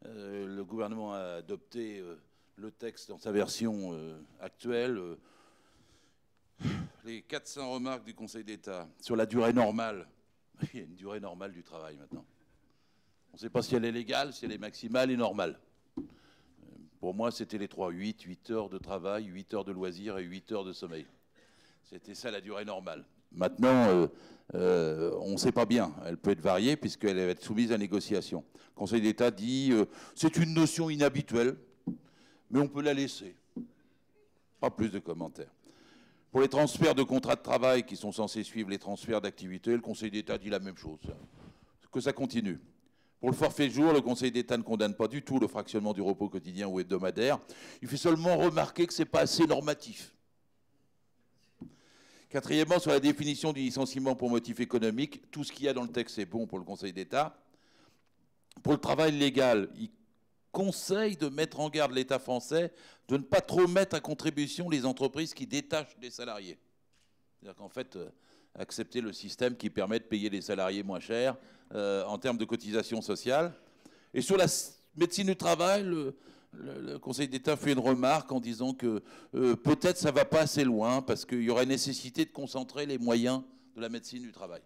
Le gouvernement a adopté le texte dans sa version actuelle. Les 400 remarques du Conseil d'État sur la durée normale. Il y a une durée normale du travail maintenant. On ne sait pas si elle est légale, si elle est maximale et normale. Pour moi, c'était les 3, 8 heures de travail, 8 heures de loisirs et 8 heures de sommeil. C'était ça la durée normale. Maintenant, on ne sait pas bien. Elle peut être variée puisqu'elle va être soumise à négociation. Le Conseil d'État dit c'est une notion inhabituelle, mais on peut la laisser. Pas plus de commentaires. Pour les transferts de contrats de travail qui sont censés suivre les transferts d'activité, le Conseil d'État dit la même chose, que ça continue. Pour le forfait jour, le Conseil d'État ne condamne pas du tout le fractionnement du repos quotidien ou hebdomadaire. Il fait seulement remarquer que ce n'est pas assez normatif. Quatrièmement, sur la définition du licenciement pour motif économique, tout ce qu'il y a dans le texte est bon pour le Conseil d'État. Pour le travail légal, il conseille de mettre en garde l'État français de ne pas trop mettre à contribution les entreprises qui détachent des salariés. C'est-à-dire qu'en fait, accepter le système qui permet de payer les salariés moins cher en termes de cotisation sociale. Et sur la médecine du travail, le Conseil d'État fait une remarque en disant que peut-être ça ne va pas assez loin parce qu'il y aurait nécessité de concentrer les moyens de la médecine du travail.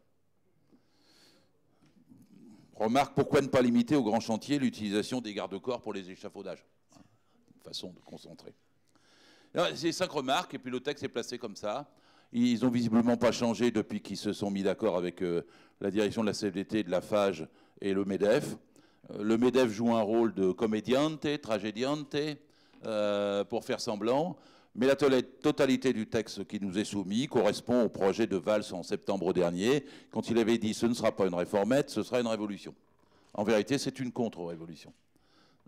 Remarque, pourquoi ne pas limiter au grand chantier l'utilisation des garde-corps pour les échafaudages? Une façon de concentrer. C'est 5 remarques, et puis le texte est placé comme ça. Ils n'ont visiblement pas changé depuis qu'ils se sont mis d'accord avec la direction de la CFDT, de la FAGE et le MEDEF. Le MEDEF joue un rôle de comédiante, tragédiante, pour faire semblant. Mais la totalité du texte qui nous est soumis correspond au projet de Valls en septembre dernier, quand il avait dit « ce ne sera pas une réformette, ce sera une révolution ». En vérité, c'est une contre-révolution.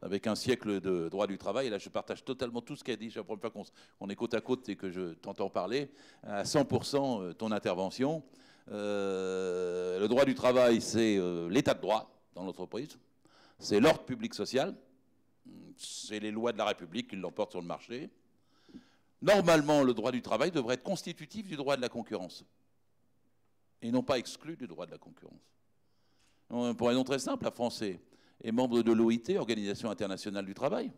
Avec un siècle de droit du travail, et là je partage totalement tout ce qu'a dit, c'est la première fois qu'on est côte à côte et que je t'entends parler, à 100% ton intervention. Le droit du travail, c'est l'état de droit dans l'entreprise, c'est l'ordre public social, c'est les lois de la République qui l'emportent sur le marché. Normalement, le droit du travail devrait être constitutif du droit de la concurrence et non pas exclu du droit de la concurrence. Pour une raison très simple, la France est membre de l'OIT, Organisation internationale du travail.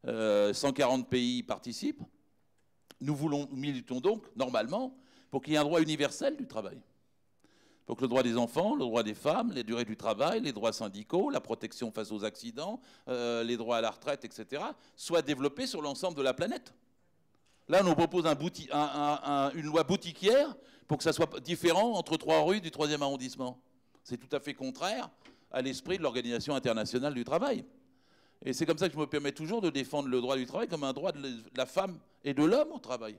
140 pays participent. Nous militons donc, normalement, pour qu'il y ait un droit universel du travail. Pour que le droit des enfants, le droit des femmes, les durées du travail, les droits syndicaux, la protection face aux accidents, les droits à la retraite, etc., soient développés sur l'ensemble de la planète. Là, on nous propose une loi boutiquière pour que ça soit différent entre 3 rues du 3e arrondissement. C'est tout à fait contraire à l'esprit de l'Organisation internationale du travail. Et c'est comme ça que je me permets toujours de défendre le droit du travail comme un droit de la femme et de l'homme au travail.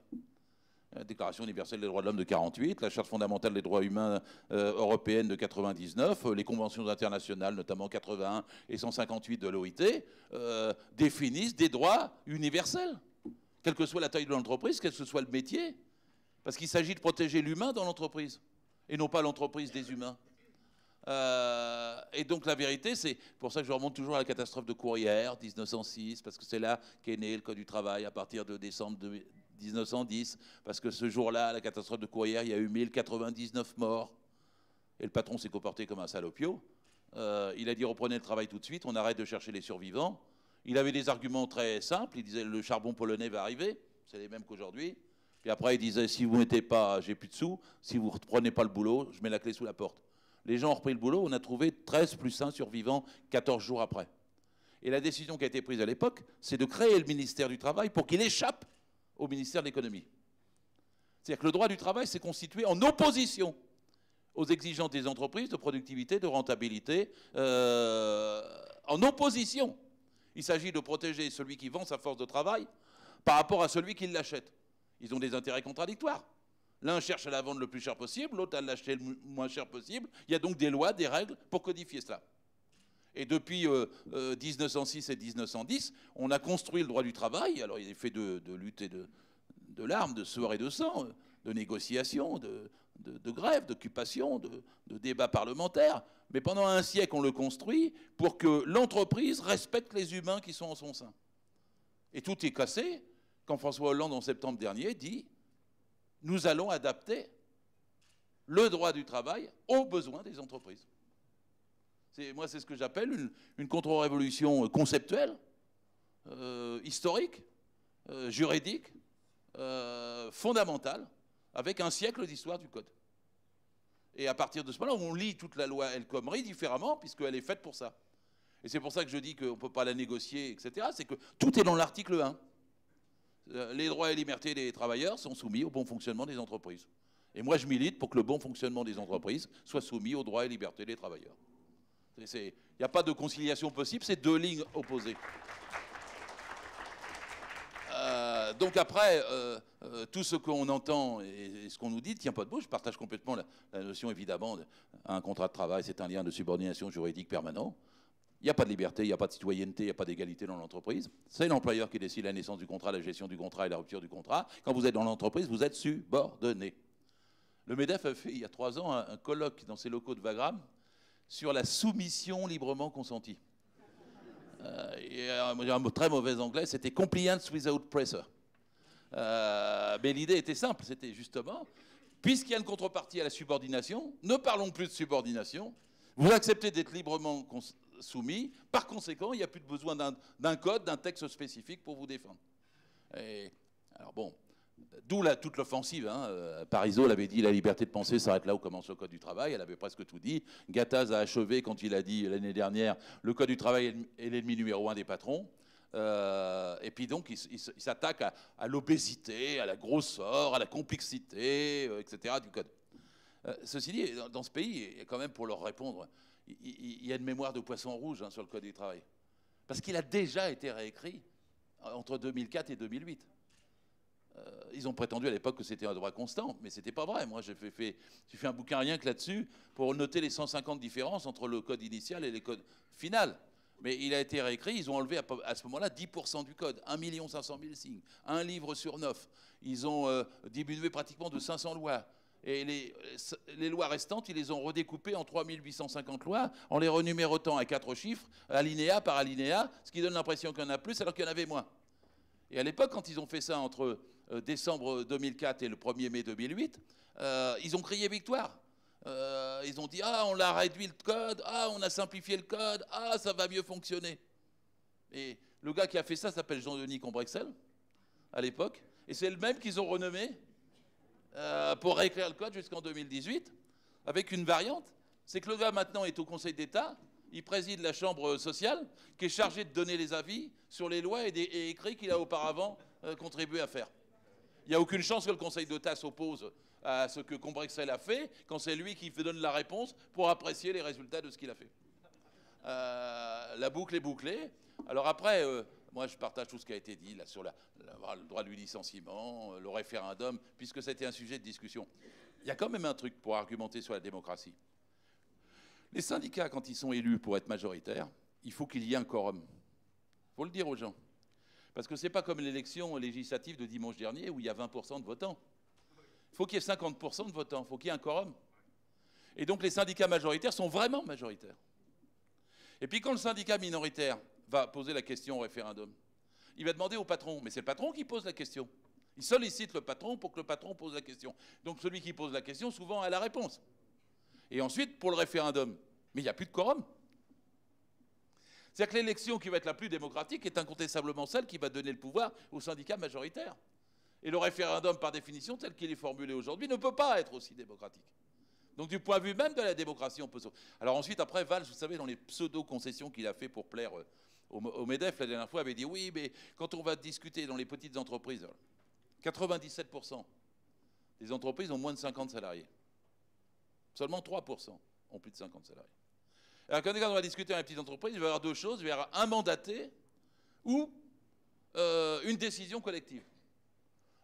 La Déclaration universelle des droits de l'homme de 48, la Charte fondamentale des droits humains européenne de 99, les conventions internationales, notamment 81 et 158 de l'OIT, définissent des droits universels. Quelle que soit la taille de l'entreprise, quel que soit le métier, parce qu'il s'agit de protéger l'humain dans l'entreprise, et non pas l'entreprise des humains. Et donc la vérité, c'est pour ça que je remonte toujours à la catastrophe de Courrières, 1906, parce que c'est là qu'est né le Code du travail à partir de décembre 1910, parce que ce jour-là, la catastrophe de Courrières, il y a eu 1099 morts, et le patron s'est comporté comme un salopio. Il a dit reprenez le travail tout de suite, on arrête de chercher les survivants. Il avait des arguments très simples, il disait le charbon polonais va arriver, c'est les mêmes qu'aujourd'hui. Puis après il disait si vous ne mettez pas, j'ai plus de sous, si vous ne reprenez pas le boulot, je mets la clé sous la porte. Les gens ont repris le boulot, on a trouvé 13 plus 1 survivants 14 jours après. Et la décision qui a été prise à l'époque, c'est de créer le ministère du Travail pour qu'il échappe au ministère de l'Économie. C'est-à-dire que le droit du travail s'est constitué en opposition aux exigences des entreprises de productivité, de rentabilité, en opposition. Il s'agit de protéger celui qui vend sa force de travail par rapport à celui qui l'achète. Ils ont des intérêts contradictoires. L'un cherche à la vendre le plus cher possible, l'autre à l'acheter le moins cher possible. Il y a donc des lois, des règles pour codifier cela. Et depuis 1906 et 1910, on a construit le droit du travail. Alors il est fait de lutte et de larmes, de sueur et de sang, de négociations, de grèves, d'occupations, de débats parlementaires. Mais pendant un siècle, on le construit pour que l'entreprise respecte les humains qui sont en son sein. Et tout est cassé quand François Hollande, en septembre dernier, dit « Nous allons adapter le droit du travail aux besoins des entreprises ». Moi, c'est ce que j'appelle une contre-révolution conceptuelle, historique, juridique, fondamentale, avec un siècle d'histoire du code. Et à partir de ce moment-là, on lit toute la loi El Khomri différemment, puisqu'elle est faite pour ça. Et c'est pour ça que je dis qu'on ne peut pas la négocier, etc. C'est que tout est dans l'article 1. Les droits et libertés des travailleurs sont soumis au bon fonctionnement des entreprises. Et moi, je milite pour que le bon fonctionnement des entreprises soit soumis aux droits et libertés des travailleurs. Il n'y a pas de conciliation possible, c'est deux lignes opposées. Donc après, tout ce qu'on entend et ce qu'on nous dit ne tient pas debout. Je partage complètement la notion, évidemment, d'un contrat de travail, c'est un lien de subordination juridique permanent. Il n'y a pas de liberté, il n'y a pas de citoyenneté, il n'y a pas d'égalité dans l'entreprise. C'est l'employeur qui décide la naissance du contrat, la gestion du contrat et la rupture du contrat. Quand vous êtes dans l'entreprise, vous êtes subordonné. Le MEDEF a fait, il y a 3 ans, un colloque dans ses locaux de Wagram sur la soumission librement consentie. Un mot très mauvais anglais, c'était « compliance without pressure ». Mais l'idée était simple, c'était justement, puisqu'il y a une contrepartie à la subordination, ne parlons plus de subordination, vous acceptez d'être librement soumis, par conséquent, il n'y a plus besoin d'un code, d'un texte spécifique pour vous défendre. Alors bon, d'où toute l'offensive. Parisot l'avait dit, la liberté de penser s'arrête là où commence le code du travail, elle avait presque tout dit. Gattaz a achevé quand il a dit l'année dernière, le code du travail est l'ennemi numéro 1 des patrons. Et puis donc, il s'attaque à l'obésité, à la grosseur, à la complexité, etc. du code. Ceci dit, dans ce pays, et quand même pour leur répondre, il y a une mémoire de poisson rouge sur le code du travail. Parce qu'il a déjà été réécrit entre 2004 et 2008. Ils ont prétendu à l'époque que c'était un droit constant, mais ce n'était pas vrai. Moi, j'ai fait un bouquin rien que là-dessus pour noter les 150 différences entre le code initial et les codes finaux. Mais il a été réécrit, ils ont enlevé à ce moment-là 10% du code, 1 500 000 signes, un livre sur 9. Ils ont diminué pratiquement de 500 lois. Et les lois restantes, ils les ont redécoupées en 3850 lois, en les renumérotant à 4 chiffres, alinéa par alinéa, ce qui donne l'impression qu'il y en a plus alors qu'il y en avait moins. Et à l'époque, quand ils ont fait ça entre décembre 2004 et le 1er mai 2008, ils ont crié victoire. Ils ont dit « Ah, on a réduit le code, ah, on a simplifié le code, ah, ça va mieux fonctionner ». Et le gars qui a fait ça s'appelle Jean-Denis Combrexel, à l'époque, et c'est le même qu'ils ont renommé pour réécrire le code jusqu'en 2018, avec une variante, c'est que le gars maintenant est au Conseil d'État, il préside la Chambre sociale, qui est chargée de donner les avis sur les lois et écrits qu'il a auparavant contribué à faire. Il n'y a aucune chance que le Conseil d'État s'oppose à ce que Combrexel a fait, quand c'est lui qui donne la réponse pour apprécier les résultats de ce qu'il a fait. La boucle est bouclée. Alors après, moi je partage tout ce qui a été dit là, sur le droit du licenciement, le référendum, puisque c'était un sujet de discussion. Il y a quand même un truc pour argumenter sur la démocratie. Les syndicats, quand ils sont élus pour être majoritaires, il faut qu'il y ait un quorum. Il faut le dire aux gens. Parce que ce n'est pas comme l'élection législative de dimanche dernier où il y a 20% de votants. Il faut qu'il y ait 50% de votants, il faut qu'il y ait un quorum. Et donc les syndicats majoritaires sont vraiment majoritaires. Et puis quand le syndicat minoritaire va poser la question au référendum, il va demander au patron, mais c'est le patron qui pose la question. Il sollicite le patron pour que le patron pose la question. Donc celui qui pose la question, souvent, a la réponse. Et ensuite, pour le référendum, mais il n'y a plus de quorum. C'est-à-dire que l'élection qui va être la plus démocratique est incontestablement celle qui va donner le pouvoir aux syndicats majoritaires. Et le référendum, par définition, tel qu'il est formulé aujourd'hui, ne peut pas être aussi démocratique. Donc du point de vue même de la démocratie, on peut... Alors ensuite, après, Valls, vous savez, dans les pseudo-concessions qu'il a fait pour plaire au MEDEF, la dernière fois, avait dit, oui, mais quand on va discuter dans les petites entreprises, 97% des entreprises ont moins de 50 salariés. Seulement 3% ont plus de 50 salariés. Alors quand on va discuter dans les petites entreprises, il va y avoir deux choses. Il va y avoir un mandaté ou une décision collective.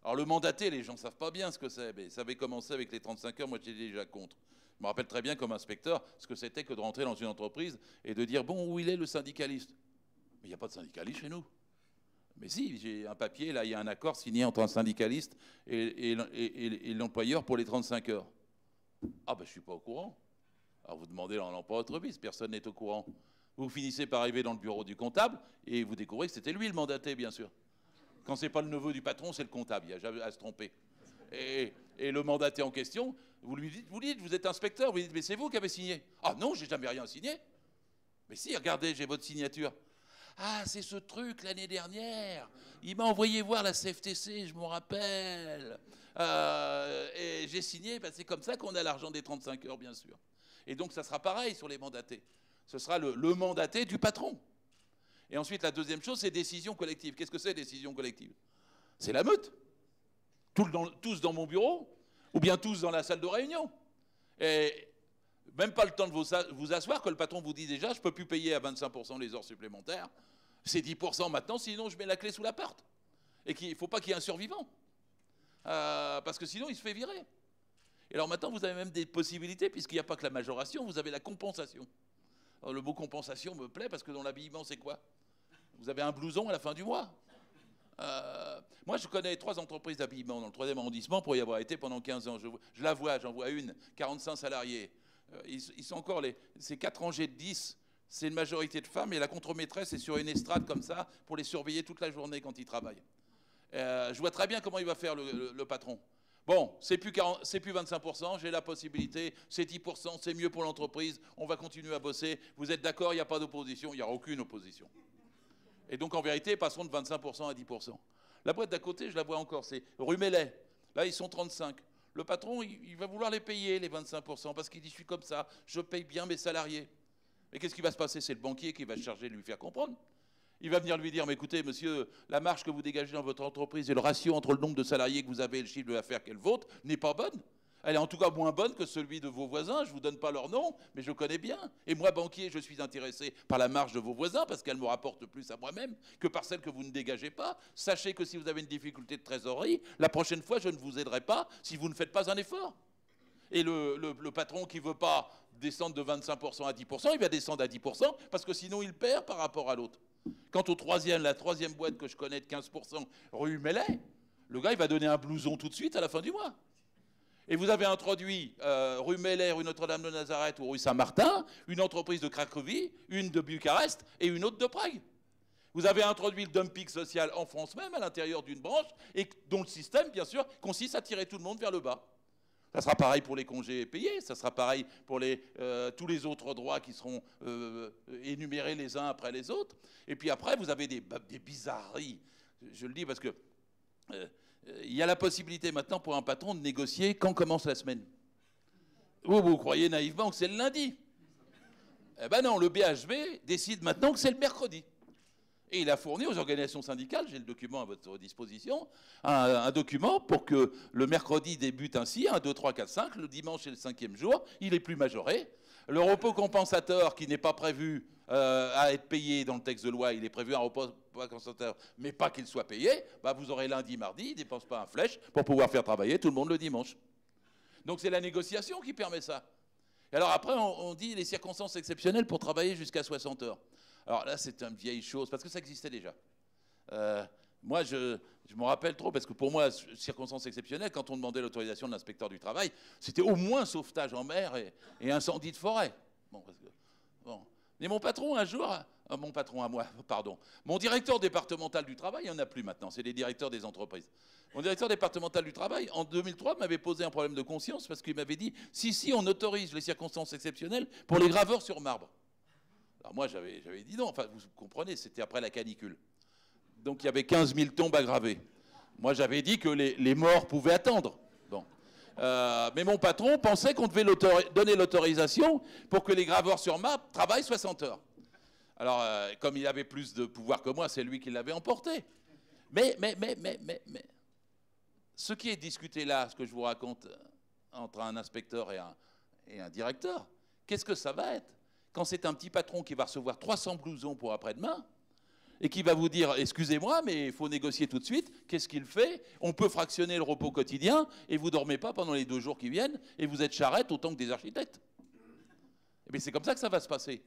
Alors le mandaté, les gens ne savent pas bien ce que c'est, mais ça avait commencé avec les 35 heures, moi j'étais déjà contre. Je me rappelle très bien comme inspecteur ce que c'était que de rentrer dans une entreprise et de dire, bon, où il est le syndicaliste? Mais il n'y a pas de syndicaliste chez nous. Mais si, j'ai un papier, là il y a un accord signé entre un syndicaliste et l'employeur pour les 35 heures. Ah ben je ne suis pas au courant. Alors vous demandez l'emploi entreprise, personne n'est au courant. Vous finissez par arriver dans le bureau du comptable et vous découvrez que c'était lui le mandaté, bien sûr. Quand ce n'est pas le neveu du patron, c'est le comptable, il n'y a jamais à se tromper. Et le mandaté en question, vous lui dites, vous êtes inspecteur, vous lui dites, mais c'est vous qui avez signé. Ah non, j'ai jamais rien signé. Mais si, regardez, j'ai votre signature. Ah, c'est ce truc l'année dernière. Il m'a envoyé voir la CFTC, je m'en rappelle. Et j'ai signé, ben, c'est comme ça qu'on a l'argent des 35 heures, bien sûr. Et donc, ça sera pareil sur les mandatés. Ce sera le mandaté du patron. Et ensuite, la deuxième chose, c'est décision collective. Qu'est-ce que c'est, décision collective? C'est la meute. Tous dans mon bureau, ou bien tous dans la salle de réunion. Et même pas le temps de vous asseoir, que le patron vous dit déjà, je ne peux plus payer à 25% les heures supplémentaires. C'est 10% maintenant, sinon je mets la clé sous la porte. Et il ne faut pas qu'il y ait un survivant. Parce que sinon, il se fait virer. Et alors maintenant, vous avez même des possibilités, puisqu'il n'y a pas que la majoration, vous avez la compensation. Alors, le mot compensation me plaît, parce que dans l'habillement, c'est quoi? Vous avez un blouson à la fin du mois. Moi, je connais 3 entreprises d'habillement dans le 3e arrondissement pour y avoir été pendant 15 ans. Je la vois, j'en vois une, 45 salariés. Ils sont encore c'est 4 rangées de 10, c'est une majorité de femmes, et la contremaîtresse est sur une estrade comme ça pour les surveiller toute la journée quand ils travaillent. Je vois très bien comment il va faire le patron. Bon, c'est plus 25%, j'ai la possibilité, c'est 10%, c'est mieux pour l'entreprise, on va continuer à bosser. Vous êtes d'accord, il n'y a pas d'opposition? Il n'y aura aucune opposition. Et donc, en vérité, passons de 25% à 10%. La boîte d'à côté, je la vois encore, c'est rue Mellet. Là, ils sont 35. Le patron, il va vouloir les payer, les 25%, parce qu'il dit, je suis comme ça, je paye bien mes salariés. Mais qu'est-ce qui va se passer? C'est le banquier qui va se charger de lui faire comprendre. Il va venir lui dire, mais écoutez, monsieur, la marge que vous dégagez dans votre entreprise et le ratio entre le nombre de salariés que vous avez et le chiffre de l'affaires qu'est le vôtre n'est pas bonne. Elle est en tout cas moins bonne que celui de vos voisins. Je ne vous donne pas leur nom, mais je connais bien. Et moi, banquier, je suis intéressé par la marge de vos voisins parce qu'elle me rapporte plus à moi-même que par celle que vous ne dégagez pas. Sachez que si vous avez une difficulté de trésorerie, la prochaine fois, je ne vous aiderai pas si vous ne faites pas un effort. Et le patron qui ne veut pas descendre de 25% à 10%, il va descendre à 10% parce que sinon, il perd par rapport à l'autre. Quant la troisième boîte que je connais de 15%, rue Mellet, le gars, il va donner un blouson tout de suite à la fin du mois. Et vous avez introduit rue Mellet, rue Notre-Dame-de-Nazareth ou rue Saint-Martin, une entreprise de Cracovie, une de Bucarest et une autre de Prague. Vous avez introduit le dumping social en France même, à l'intérieur d'une branche, et dont le système, bien sûr, consiste à tirer tout le monde vers le bas. Ça sera pareil pour les congés payés, ça sera pareil pour tous les autres droits qui seront énumérés les uns après les autres. Et puis après, vous avez des bizarreries. Je le dis parce que il y a la possibilité maintenant pour un patron de négocier quand commence la semaine. Vous croyez naïvement que c'est le lundi. Eh ben non, le BHV décide maintenant que c'est le mercredi. Et il a fourni aux organisations syndicales, j'ai le document à votre disposition, un document pour que le mercredi débute ainsi, 1, 2, 3, 4, 5, le dimanche est le 5e jour, il est plus majoré. Le repos compensateur qui n'est pas prévu à être payé dans le texte de loi, il est prévu un repos compensateur, mais pas qu'il soit payé, bah vous aurez lundi, mardi, il ne dépense pas un flèche pour pouvoir faire travailler tout le monde le dimanche. Donc c'est la négociation qui permet ça. Et alors après, on dit les circonstances exceptionnelles pour travailler jusqu'à 60 heures. Alors là, c'est une vieille chose, parce que ça existait déjà. Moi, je me rappelle trop, parce que pour moi, circonstances exceptionnelles, quand on demandait l'autorisation de l'inspecteur du travail, c'était au moins sauvetage en mer et incendie de forêt. Bon. Mais mon patron, un jour, mon patron à moi, pardon, mon directeur départemental du travail, il n'y en a plus maintenant, c'est les directeurs des entreprises. Mon directeur départemental du travail, en 2003, m'avait posé un problème de conscience, parce qu'il m'avait dit, si, on autorise les circonstances exceptionnelles pour les graveurs sur marbre. Alors moi, j'avais dit non, enfin, vous comprenez, c'était après la canicule. Donc il y avait 15 000 tombes à graver. Moi, j'avais dit que les morts pouvaient attendre. Bon. Mais mon patron pensait qu'on devait donner l'autorisation pour que les graveurs sur marbre travaillent 60 heures. Alors, comme il avait plus de pouvoir que moi, c'est lui qui l'avait emporté. Mais, ce qui est discuté là, ce que je vous raconte entre un inspecteur et un directeur, qu'est-ce que ça va être? Quand c'est un petit patron qui va recevoir 300 blousons pour après-demain et qui va vous dire « Excusez-moi, mais il faut négocier tout de suite », qu'est-ce qu'il fait? On peut fractionner le repos quotidien et vous ne dormez pas pendant les 2 jours qui viennent et vous êtes charrette autant que des architectes. Et bien c'est comme ça que ça va se passer,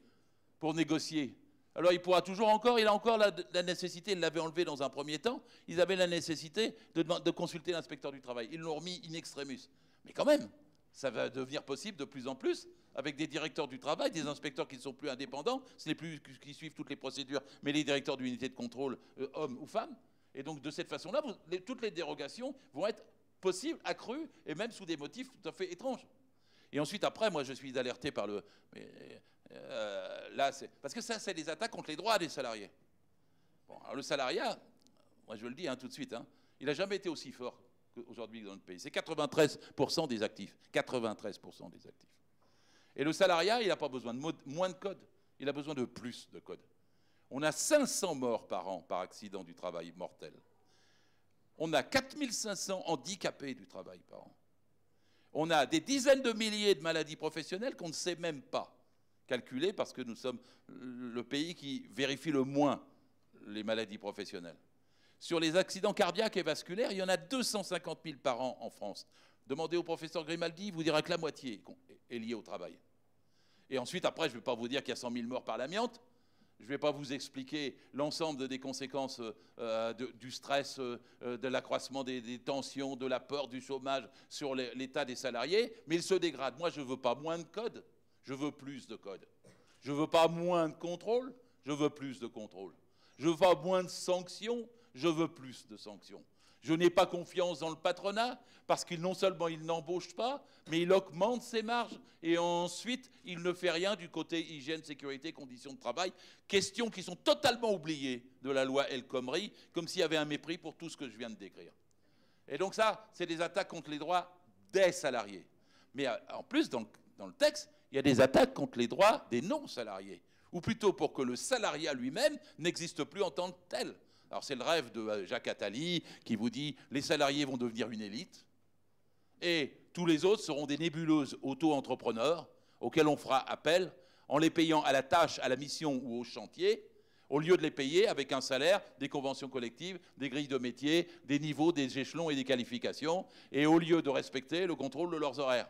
pour négocier. Alors il pourra toujours encore, il a encore la nécessité, il l'avait enlevé dans un premier temps, ils avaient la nécessité de consulter l'inspecteur du travail. Ils l'ont remis in extremis. Mais quand même, ça va devenir possible de plus en plus, avec des directeurs du travail, des inspecteurs qui ne sont plus indépendants, ce n'est plus qui suivent toutes les procédures, mais les directeurs d'unité de contrôle, hommes ou femmes. Et donc de cette façon-là, toutes les dérogations vont être possibles, accrues, et même sous des motifs tout à fait étranges. Et ensuite, après, moi, je suis alerté par Parce que ça, c'est des attaques contre les droits des salariés. Bon, alors le salariat, moi je le dis tout de suite, il n'a jamais été aussi fort qu'aujourd'hui dans notre pays. C'est 93% des actifs. 93% des actifs. Et le salariat, il n'a pas besoin de moins de code, il a besoin de plus de code. On a 500 morts par an par accident du travail mortel. On a 4500 handicapés du travail par an. On a des dizaines de milliers de maladies professionnelles qu'on ne sait même pas calculer parce que nous sommes le pays qui vérifie le moins les maladies professionnelles. Sur les accidents cardiaques et vasculaires, il y en a 250 000 par an en France. Demandez au professeur Grimaldi, il vous dira que la moitié est liée au travail. Et ensuite, après, je ne vais pas vous dire qu'il y a 100 000 morts par l'amiante. Je ne vais pas vous expliquer l'ensemble des conséquences du stress, de l'accroissement des tensions, de la peur, du chômage sur l'état des salariés, mais il se dégrade. Moi, je ne veux pas moins de code, je veux plus de code. Je ne veux pas moins de contrôle, je veux plus de contrôle. Je ne veux pas moins de sanctions, je veux plus de sanctions. Je n'ai pas confiance dans le patronat parce qu'il non seulement il n'embauche pas, mais il augmente ses marges et ensuite il ne fait rien du côté hygiène, sécurité, conditions de travail. Questions qui sont totalement oubliées de la loi El Khomri, comme s'il y avait un mépris pour tout ce que je viens de décrire. Et donc ça, c'est des attaques contre les droits des salariés. Mais en plus, dans le texte, il y a des attaques contre les droits des non-salariés, ou plutôt pour que le salariat lui-même n'existe plus en tant que tel. Alors c'est le rêve de Jacques Attali qui vous dit les salariés vont devenir une élite et tous les autres seront des nébuleuses auto-entrepreneurs auxquels on fera appel en les payant à la tâche, à la mission ou au chantier, au lieu de les payer avec un salaire, des conventions collectives, des grilles de métier, des niveaux, des échelons et des qualifications, et au lieu de respecter le contrôle de leurs horaires.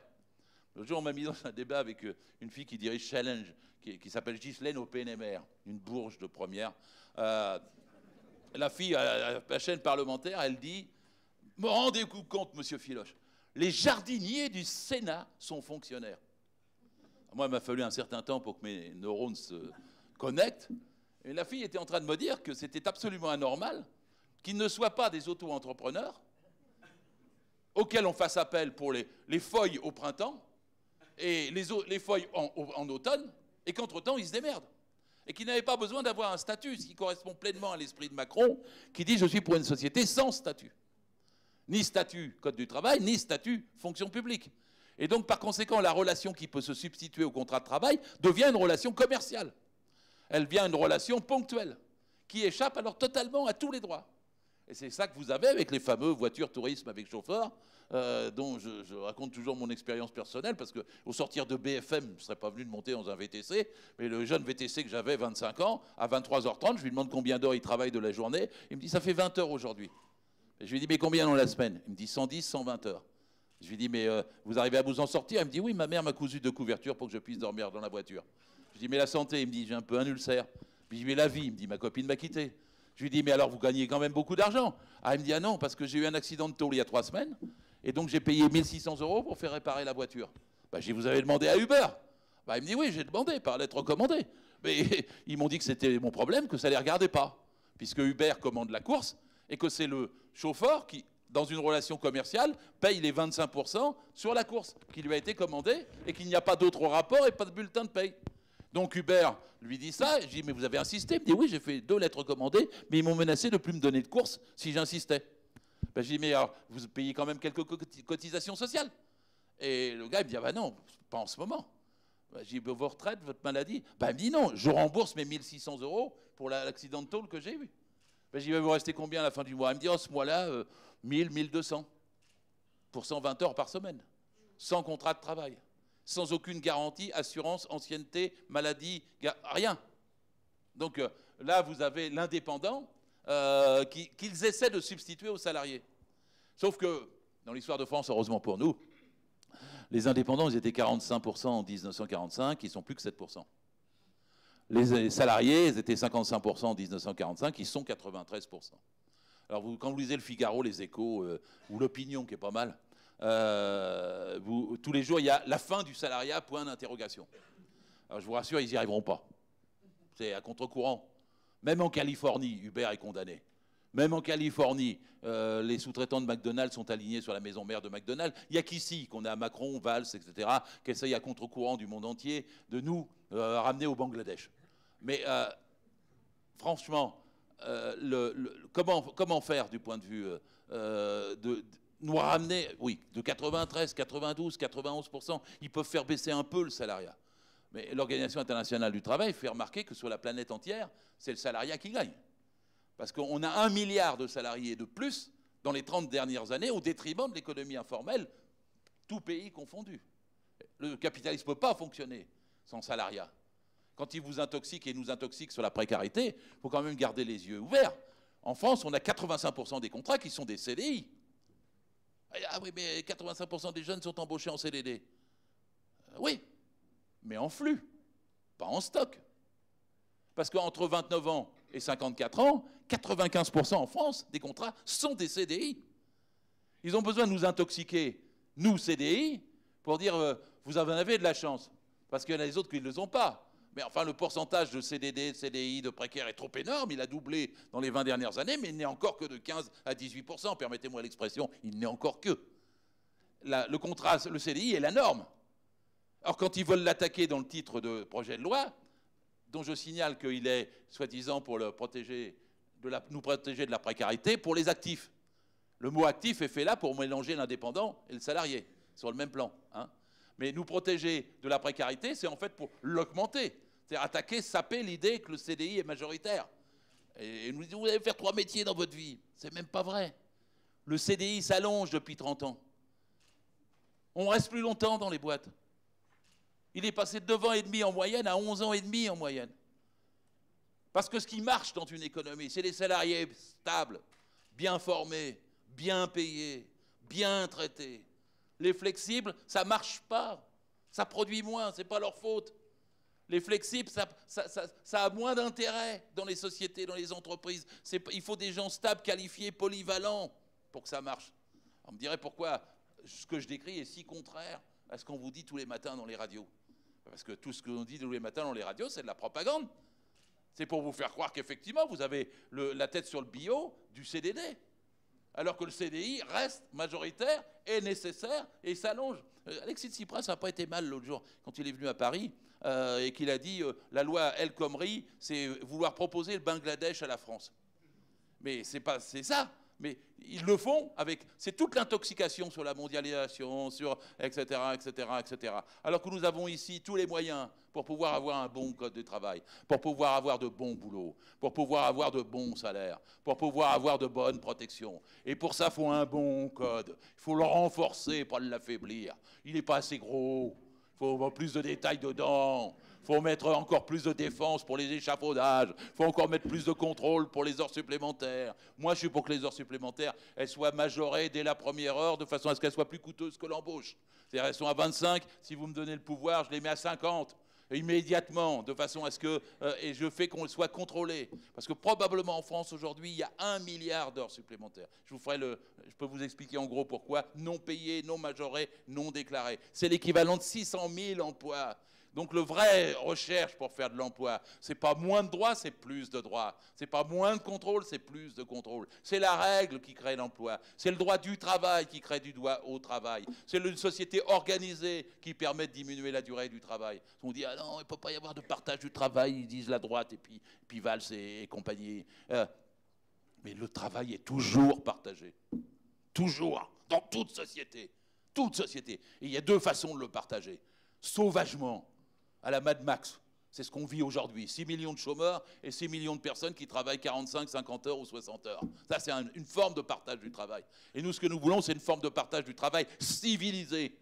Le jour, on m'a mis dans un débat avec une fille qui dirige Challenge, qui s'appelle Ghislaine au PNMR, une bourge de première. La fille à la chaîne parlementaire, elle dit « Me rendez-vous compte, monsieur Filoche, les jardiniers du Sénat sont fonctionnaires. » Moi, il m'a fallu un certain temps pour que mes neurones se connectent. Et la fille était en train de me dire que c'était absolument anormal qu'ils ne soient pas des auto-entrepreneurs auxquels on fasse appel pour les feuilles au printemps et les feuilles en automne, et qu'entre-temps, ils se démerdent. Et qui n'avait pas besoin d'avoir un statut, ce qui correspond pleinement à l'esprit de Macron, qui dit « je suis pour une société sans statut ». Ni statut code du travail, ni statut fonction publique. Et donc, par conséquent, la relation qui peut se substituer au contrat de travail devient une relation commerciale. Elle devient une relation ponctuelle, qui échappe alors totalement à tous les droits. Et c'est ça que vous avez avec les fameux voitures tourisme avec chauffeur, dont je raconte toujours mon expérience personnelle, parce qu'au sortir de BFM, je ne serais pas venu de monter dans un VTC, mais le jeune VTC que j'avais, 25 ans, à 23h30, je lui demande combien d'heures il travaille de la journée. Il me dit, ça fait 20 heures aujourd'hui. Je lui dis, mais combien dans la semaine? Il me dit, 110, 120 heures. Je lui dis, mais vous arrivez à vous en sortir? Il me dit, oui, ma mère m'a cousu 2 couvertures pour que je puisse dormir dans la voiture. Je lui dis, mais la santé? Il me dit, j'ai un peu un ulcère. Je lui dis, mais la vie? Il me dit, ma copine m'a quitté. Je lui dis, mais alors vous gagnez quand même beaucoup d'argent? Ah, il me dit, ah non, parce que j'ai eu un accident de tôle il y a 3 semaines, et donc j'ai payé 1 600 € pour faire réparer la voiture. Bah, je dis, vous avez demandé à Uber? Bah, il me dit, oui, j'ai demandé par lettre recommandée. Mais ils m'ont dit que c'était mon problème, que ça ne les regardait pas, puisque Uber commande la course, et que c'est le chauffeur qui, dans une relation commerciale, paye les 25% sur la course qui lui a été commandée, et qu'il n'y a pas d'autre rapport et pas de bulletin de paye. Donc Uber lui dit ça, je dis, mais vous avez insisté? Il me dit, oui, j'ai fait 2 lettres recommandées, mais ils m'ont menacé de ne plus me donner de course si j'insistais. Ben, je dis, mais alors, vous payez quand même quelques cotisations sociales? Et le gars, il me dit, ah ben non, pas en ce moment. Ben, je dis, vos retraites, votre maladie? Ben, il me dit, non, je rembourse mes 1 600 € pour l'accident de tôle que j'ai eu. Ben, je dis, vous restez combien à la fin du mois? Il me dit, oh, ce mois-là, 1000, 1200 pour 120 heures par semaine, sans contrat de travail, sans aucune garantie, assurance, ancienneté, maladie, rien. Donc là, vous avez l'indépendant qu'ils essaient de substituer aux salariés. Sauf que, dans l'histoire de France, heureusement pour nous, les indépendants, ils étaient 45% en 1945, ils ne sont plus que 7%. Les salariés, ils étaient 55% en 1945, ils sont 93%. Alors, quand vous lisez le Figaro, les Échos, ou l'Opinion, qui est pas mal, tous les jours, il y a la fin du salariat, point d'interrogation. Alors, je vous rassure, ils n'y arriveront pas. C'est à contre-courant. Même en Californie, Uber est condamné. Même en Californie, les sous-traitants de McDonald's sont alignés sur la maison mère de McDonald's. Il n'y a qu'ici qu'on a Macron, Valls, etc., qui essayent à contre-courant du monde entier de nous ramener au Bangladesh. Mais franchement, comment faire du point de vue de nous ramener, oui, de 93, 92, 91%, ils peuvent faire baisser un peu le salariat. Mais l'Organisation internationale du travail fait remarquer que sur la planète entière, c'est le salariat qui gagne. Parce qu'on a 1 milliard de salariés de plus dans les 30 dernières années au détriment de l'économie informelle, tout pays confondu. Le capitalisme ne peut pas fonctionner sans salariat. Quand il vous intoxique et nous intoxique sur la précarité, il faut quand même garder les yeux ouverts. En France, on a 85% des contrats qui sont des CDI. Ah oui, mais 85% des jeunes sont embauchés en CDD. Oui, mais en flux, pas en stock. Parce qu'entre 29 ans et 54 ans, 95% en France des contrats sont des CDI. Ils ont besoin de nous intoxiquer, nous CDI, pour dire vous en avez de la chance. Parce qu'il y en a des autres qui ne les ont pas. Mais enfin, le pourcentage de CDD, de CDI, de précaires est trop énorme. Il a doublé dans les 20 dernières années, mais il n'est encore que de 15 à 18%. Permettez-moi l'expression, il n'est encore que. Le contrat, le CDI est la norme. Alors, quand ils veulent l'attaquer dans le titre de projet de loi, dont je signale qu'il est soi-disant pour nous protéger de la précarité, pour les actifs. Le mot actif est fait là pour mélanger l'indépendant et le salarié, sur le même plan. Hein. Mais nous protéger de la précarité, c'est en fait pour l'augmenter. C'est attaquer, saper l'idée que le CDI est majoritaire. Et nous disons, vous allez faire 3 métiers dans votre vie. C'est même pas vrai. Le CDI s'allonge depuis 30 ans. On reste plus longtemps dans les boîtes. Il est passé de 9 ans et demi en moyenne à 11 ans et demi en moyenne. Parce que ce qui marche dans une économie, c'est les salariés stables, bien formés, bien payés, bien traités. Les flexibles, ça ne marche pas. Ça produit moins, ce n'est pas leur faute. Les flexibles, ça a moins d'intérêt dans les sociétés, dans les entreprises. Il faut des gens stables, qualifiés, polyvalents pour que ça marche. On me dirait pourquoi ce que je décris est si contraire à ce qu'on vous dit tous les matins dans les radios. Parce que tout ce que l'on dit tous les matins dans les radios, c'est de la propagande. C'est pour vous faire croire qu'effectivement, vous avez la tête sur le bio du CDD. Alors que le CDI reste majoritaire et nécessaire et s'allonge. Alexis Tsipras n'a pas été mal l'autre jour quand il est venu à Paris et qu'il a dit la loi El Khomri, c'est vouloir proposer le Bangladesh à la France. Mais c'est ça. Mais ils le font avec... C'est toute l'intoxication sur la mondialisation, sur etc., etc., etc. Alors que nous avons ici tous les moyens pour pouvoir avoir un bon code de travail, pour pouvoir avoir de bons boulots, pour pouvoir avoir de bons salaires, pour pouvoir avoir de bonnes protections. Et pour ça, il faut un bon code. Il faut le renforcer, pas l'affaiblir. Il n'est pas assez gros. Il faut avoir plus de détails dedans. Il faut mettre encore plus de défense pour les échafaudages. Il faut encore mettre plus de contrôle pour les heures supplémentaires. Moi, je suis pour que les heures supplémentaires, elles soient majorées dès la première heure de façon à ce qu'elles soient plus coûteuses que l'embauche. C'est-à-dire, elles sont à 25. Si vous me donnez le pouvoir, je les mets à 50. Immédiatement, de façon à ce que... et je fais qu'on soit contrôlé. Parce que probablement en France, aujourd'hui, il y a 1 milliard d'heures supplémentaires. Je peux vous expliquer en gros pourquoi. Non payées, non majorées, non déclarées. C'est l'équivalent de 600 000 emplois. Donc le vrai recherche pour faire de l'emploi, c'est pas moins de droits, c'est plus de droits. C'est pas moins de contrôle, c'est plus de contrôle. C'est la règle qui crée l'emploi. C'est le droit du travail qui crée du droit au travail. C'est une société organisée qui permet de diminuer la durée du travail. On dit ah non, il ne peut pas y avoir de partage du travail, ils disent la droite et puis Valls et compagnie. Mais le travail est toujours partagé. Toujours. Dans toute société. Toute société. Et il y a 2 façons de le partager. Sauvagement. À la Mad Max. C'est ce qu'on vit aujourd'hui. 6 millions de chômeurs et 6 millions de personnes qui travaillent 45, 50 heures ou 60 heures. Ça, c'est une forme de partage du travail. Et nous, ce que nous voulons, c'est une forme de partage du travail civilisé.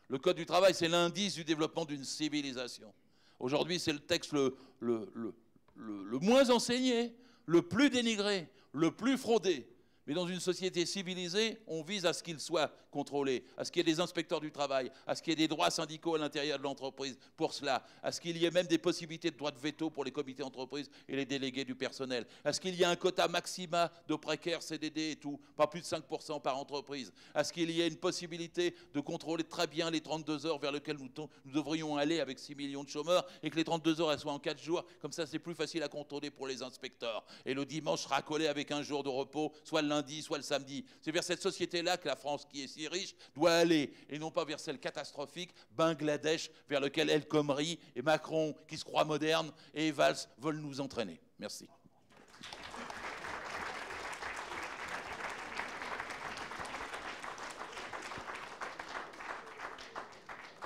Le Code du travail, c'est l'indice du développement d'une civilisation. Aujourd'hui, c'est le texte le moins enseigné, le plus dénigré, le plus fraudé. Mais dans une société civilisée, on vise à ce qu'il soit contrôlé, à ce qu'il y ait des inspecteurs du travail, à ce qu'il y ait des droits syndicaux à l'intérieur de l'entreprise pour cela, à ce qu'il y ait même des possibilités de droit de veto pour les comités d'entreprise et les délégués du personnel, à ce qu'il y ait un quota maxima de précaires, CDD et tout, pas plus de 5% par entreprise, à ce qu'il y ait une possibilité de contrôler très bien les 32 heures vers lesquelles nous devrions aller avec 6 millions de chômeurs et que les 32 heures elles soient en 4 jours, comme ça c'est plus facile à contrôler pour les inspecteurs. Et le dimanche sera accolé avec un jour de repos, soit le lundi, soit le samedi. C'est vers cette société-là que la France, qui est si riche, doit aller, et non pas vers celle catastrophique, Bangladesh, vers lequel El Khomri et Macron, qui se croient modernes, et Valls veulent nous entraîner. Merci.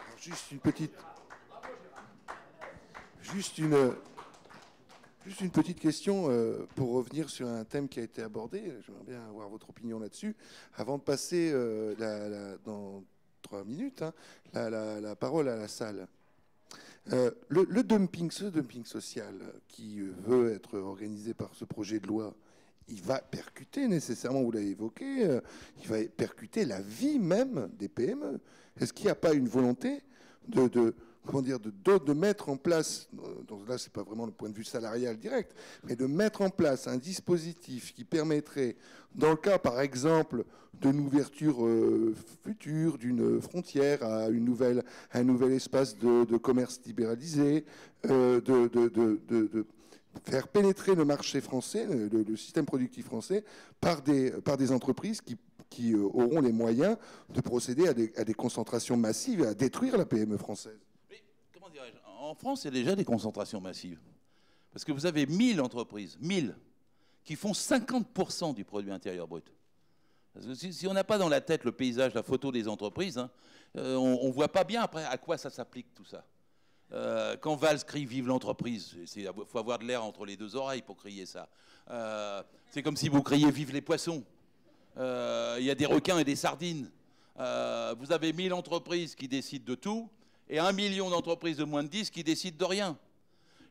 Alors, juste une petite question pour revenir sur un thème qui a été abordé. J'aimerais bien avoir votre opinion là-dessus. Avant de passer dans 3 minutes la parole à la salle. Le dumping, ce dumping social qui veut être organisé par ce projet de loi, il va percuter nécessairement, vous l'avez évoqué, il va percuter la vie même des PME. Est-ce qu'il n'y a pas une volonté de mettre en place, donc là c'est pas vraiment le point de vue salarial direct, mais de mettre en place un dispositif qui permettrait, dans le cas par exemple d'une ouverture future d'une frontière à un nouvel espace de commerce libéralisé, de faire pénétrer le marché français, le système productif français, par des entreprises qui auront les moyens de procéder à des concentrations massives et à détruire la PME française. Comment dirais-je ? En France, il y a déjà des concentrations massives. Parce que vous avez 1000 entreprises, 1000, qui font 50% du produit intérieur brut. Parce que si on n'a pas dans la tête le paysage, la photo des entreprises, hein, on ne voit pas bien après à quoi ça s'applique tout ça. Quand Valls crie « Vive l'entreprise », il faut avoir de l'air entre les deux oreilles pour crier ça. C'est comme si vous criez « Vive les poissons ». Il y a des requins et des sardines. Vous avez 1000 entreprises qui décident de tout et 1 million d'entreprises de moins de 10 qui décident de rien.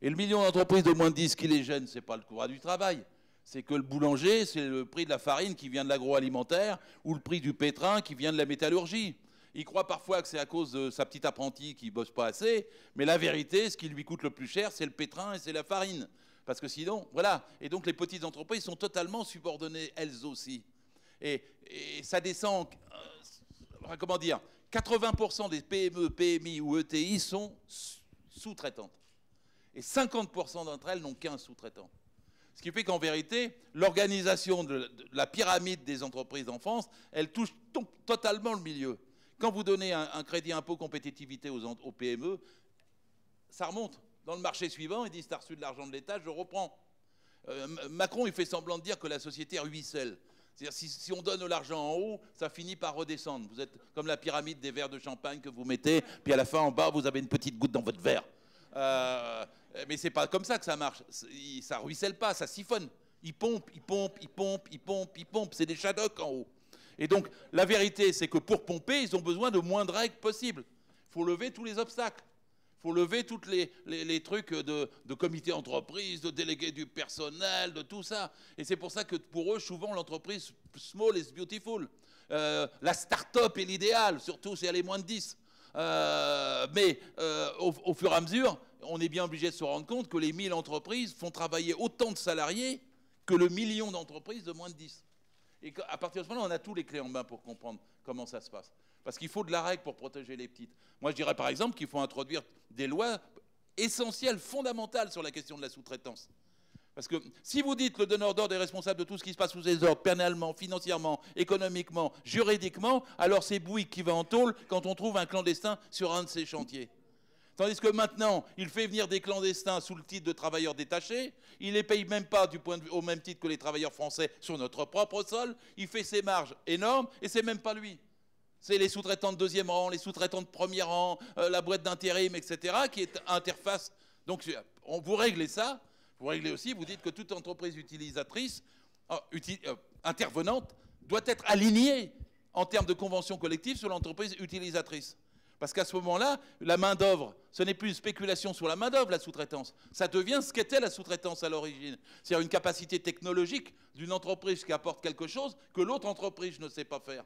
Et le million d'entreprises de moins de 10 qui les gêne, ce n'est pas le coût du travail. C'est que le boulanger, c'est le prix de la farine qui vient de l'agroalimentaire ou le prix du pétrin qui vient de la métallurgie. Il croit parfois que c'est à cause de sa petite apprentie qui ne bosse pas assez, mais la vérité, ce qui lui coûte le plus cher, c'est le pétrin et c'est la farine. Parce que sinon, voilà. Et donc les petites entreprises sont totalement subordonnées, elles aussi. Et ça descend, comment dire, 80% des PME, PMI ou ETI sont sous-traitantes. Et 50% d'entre elles n'ont qu'un sous-traitant. Ce qui fait qu'en vérité, l'organisation de la pyramide des entreprises en France, elle touche totalement le milieu. Quand vous donnez un crédit impôt compétitivité aux PME, ça remonte. Dans le marché suivant, ils disent « t'as reçu de l'argent de l'État, je reprends ». Macron, il fait semblant de dire que la société ruisselle. C'est-à-dire si on donne l'argent en haut, ça finit par redescendre. Vous êtes comme la pyramide des verres de champagne que vous mettez, puis à la fin, en bas, vous avez une petite goutte dans votre verre. Mais c'est pas comme ça que ça marche. Ça ruisselle pas, ça siphonne. Il pompe, il pompe, il pompe, il pompe, il pompe. C'est des Shadocks en haut. Et donc, la vérité, c'est que pour pomper, ils ont besoin de moins de règles possibles. Il faut lever tous les obstacles. Il faut lever tous les trucs de comité d'entreprise, de délégués du personnel, de tout ça. Et c'est pour ça que pour eux, souvent, l'entreprise small is beautiful. La start-up est l'idéal, surtout si elle est moins de 10. Mais au fur et à mesure, on est bien obligé de se rendre compte que les 1000 entreprises font travailler autant de salariés que le million d'entreprises de moins de 10. Et à partir de ce moment-là, on a tous les clés en main pour comprendre comment ça se passe. Parce qu'il faut de la règle pour protéger les petites. Moi, je dirais par exemple qu'il faut introduire des lois essentielles, fondamentales sur la question de la sous-traitance. Parce que si vous dites que le donneur d'ordre est responsable de tout ce qui se passe sous ses ordres, pénalement, financièrement, économiquement, juridiquement, alors c'est Bouygues qui va en tôle quand on trouve un clandestin sur un de ses chantiers. Tandis que maintenant, il fait venir des clandestins sous le titre de travailleurs détachés, il ne les paye même pas au même titre que les travailleurs français sur notre propre sol, il fait ses marges énormes et c'est même pas lui. C'est les sous-traitants de deuxième rang, les sous-traitants de premier rang, la boîte d'intérim, etc., qui est interface. Donc, vous réglez ça, vous réglez aussi, vous dites que toute entreprise utilisatrice, intervenante, doit être alignée en termes de convention collective sur l'entreprise utilisatrice. Parce qu'à ce moment-là, la main-d'œuvre, ce n'est plus une spéculation sur la main-d'œuvre, la sous-traitance. Ça devient ce qu'était la sous-traitance à l'origine. C'est-à-dire une capacité technologique d'une entreprise qui apporte quelque chose que l'autre entreprise ne sait pas faire.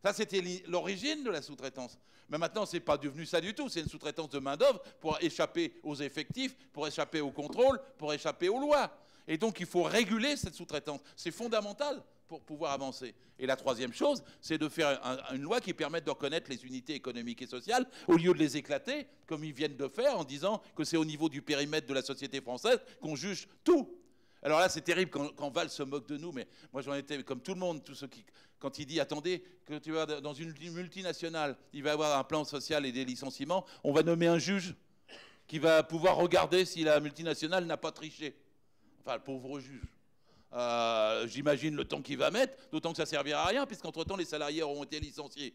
Ça, c'était l'origine de la sous-traitance. Mais maintenant, ce n'est pas devenu ça du tout. C'est une sous-traitance de main-d'œuvre pour échapper aux effectifs, pour échapper au contrôle, pour échapper aux lois. Et donc, il faut réguler cette sous-traitance. C'est fondamental pour pouvoir avancer. Et la troisième chose, c'est de faire une loi qui permette de reconnaître les unités économiques et sociales au lieu de les éclater, comme ils viennent de faire, en disant que c'est au niveau du périmètre de la société française qu'on juge tout. Alors là, c'est terrible quand Valls se moque de nous, mais moi j'en étais comme tout le monde, tous ceux qui, quand il dit, attendez, que tu vas dans une multinationale, il va y avoir un plan social et des licenciements, on va nommer un juge qui va pouvoir regarder si la multinationale n'a pas triché. Enfin, le pauvre juge. J'imagine le temps qu'il va mettre, d'autant que ça ne servira à rien, puisqu'entre-temps, les salariés auront été licenciés.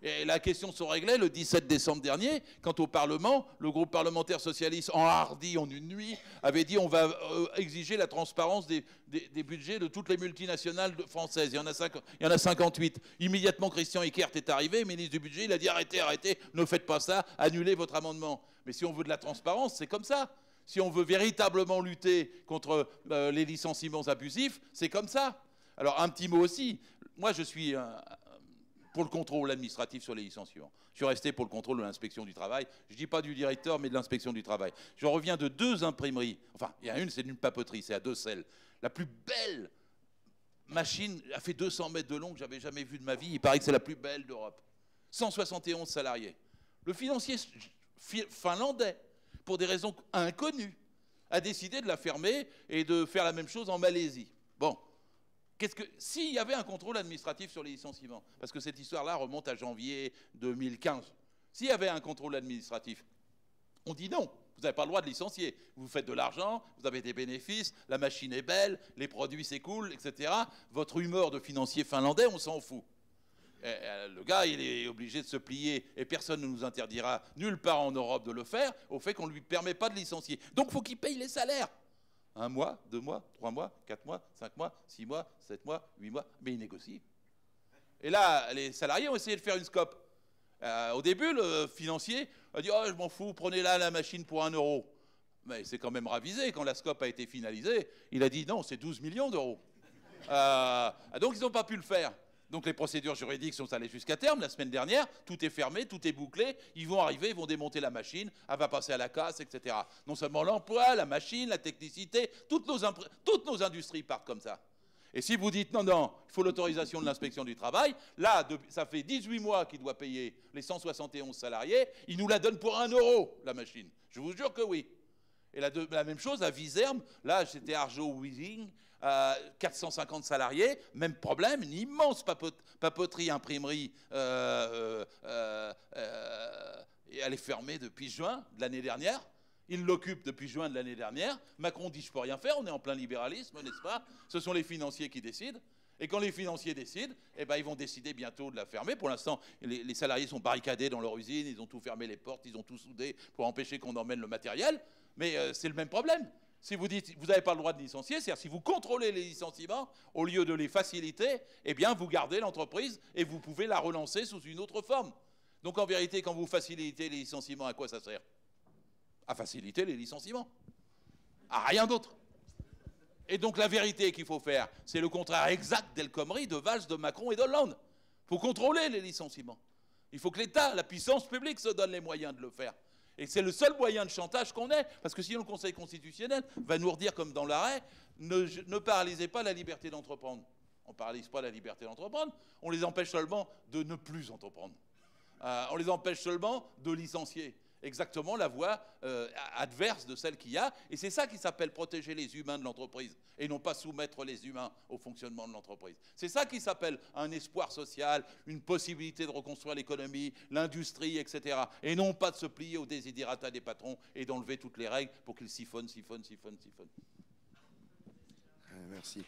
Et la question se réglait le 17 décembre dernier, quand au Parlement, le groupe parlementaire socialiste, enhardi en une nuit, avait dit on va exiger la transparence des budgets de toutes les multinationales françaises. Il y en a 58. Immédiatement, Christian Eckert est arrivé, ministre du budget, il a dit arrêtez, arrêtez, ne faites pas ça, annulez votre amendement. Mais si on veut de la transparence, c'est comme ça. Si on veut véritablement lutter contre les licenciements abusifs, c'est comme ça. Alors un petit mot aussi, moi je suis pour le contrôle administratif sur les licenciements. Je suis resté pour le contrôle de l'inspection du travail. Je ne dis pas du directeur, mais de l'inspection du travail. Je reviens de 2 imprimeries. Enfin, il y en a une, c'est d'une papeterie, c'est à Decelles. La plus belle machine, a fait 200 mètres de long que j'avais jamais vue de ma vie. Il paraît que c'est la plus belle d'Europe. 171 salariés. Le financier finlandais, pour des raisons inconnues, a décidé de la fermer et de faire la même chose en Malaisie. Bon. S'il y avait un contrôle administratif sur les licenciements, parce que cette histoire-là remonte à janvier 2015, s'il y avait un contrôle administratif, on dit non, vous n'avez pas le droit de licencier. Vous faites de l'argent, vous avez des bénéfices, la machine est belle, les produits s'écoulent, etc. Votre humeur de financier finlandais, on s'en fout. Le gars, il est obligé de se plier, et personne ne nous interdira, nulle part en Europe, de le faire, au fait qu'on ne lui permet pas de licencier. Donc il faut qu'il paye les salaires. 1 mois, 2 mois, 3 mois, 4 mois, 5 mois, 6 mois, 7 mois, 8 mois, mais il négocie. Et là, les salariés ont essayé de faire une scope. Au début, le financier a dit « Oh, je m'en fous, prenez là la machine pour 1 euro ». Mais c'est quand même ravisé. Quand la scope a été finalisée, il a dit « Non, c'est 12 millions d'euros ». Donc, ils n'ont pas pu le faire. Donc les procédures juridiques sont allées jusqu'à terme. La semaine dernière, tout est fermé, tout est bouclé. Ils vont arriver, ils vont démonter la machine, elle va passer à la casse, etc. Non seulement l'emploi, la machine, la technicité, toutes nos industries partent comme ça. Et si vous dites non, non, il faut l'autorisation de l'inspection du travail, là, ça fait 18 mois qu'il doit payer les 171 salariés, il nous la donne pour 1 euro, la machine. Je vous jure que oui. Et la même chose à Vizerme, là c'était Arjo Weaving, 450 salariés, même problème, une immense papeterie, imprimerie, et elle est fermée depuis juin de l'année dernière. Il l'occupe depuis juin de l'année dernière. Macron dit je peux rien faire, on est en plein libéralisme, n'est-ce pas? Ce sont les financiers qui décident. Et quand les financiers décident, eh ben, ils vont décider bientôt de la fermer. Pour l'instant, les salariés sont barricadés dans leur usine, ils ont tout fermé les portes, ils ont tout soudé pour empêcher qu'on emmène le matériel. Mais c'est le même problème. Si vous dites vous n'avez pas le droit de licencier, c'est-à-dire si vous contrôlez les licenciements, au lieu de les faciliter, eh bien vous gardez l'entreprise et vous pouvez la relancer sous une autre forme. Donc en vérité, quand vous facilitez les licenciements, à quoi ça sert? À faciliter les licenciements. À rien d'autre. Et donc la vérité qu'il faut faire, c'est le contraire exact d'El Khomri, de Valls, de Macron et d'Hollande. Il faut contrôler les licenciements. Il faut que l'État, la puissance publique se donne les moyens de le faire. Et c'est le seul moyen de chantage qu'on ait, parce que sinon le Conseil constitutionnel va nous redire, comme dans l'arrêt, ne paralysez pas la liberté d'entreprendre. On ne paralyse pas la liberté d'entreprendre, on les empêche seulement de ne plus entreprendre. On les empêche seulement de licencier. Exactement la voie adverse de celle qu'il y a. Et c'est ça qui s'appelle protéger les humains de l'entreprise et non pas soumettre les humains au fonctionnement de l'entreprise. C'est ça qui s'appelle un espoir social, une possibilité de reconstruire l'économie, l'industrie, etc. Et non pas de se plier aux desiderata des patrons et d'enlever toutes les règles pour qu'ils siphonnent. Merci.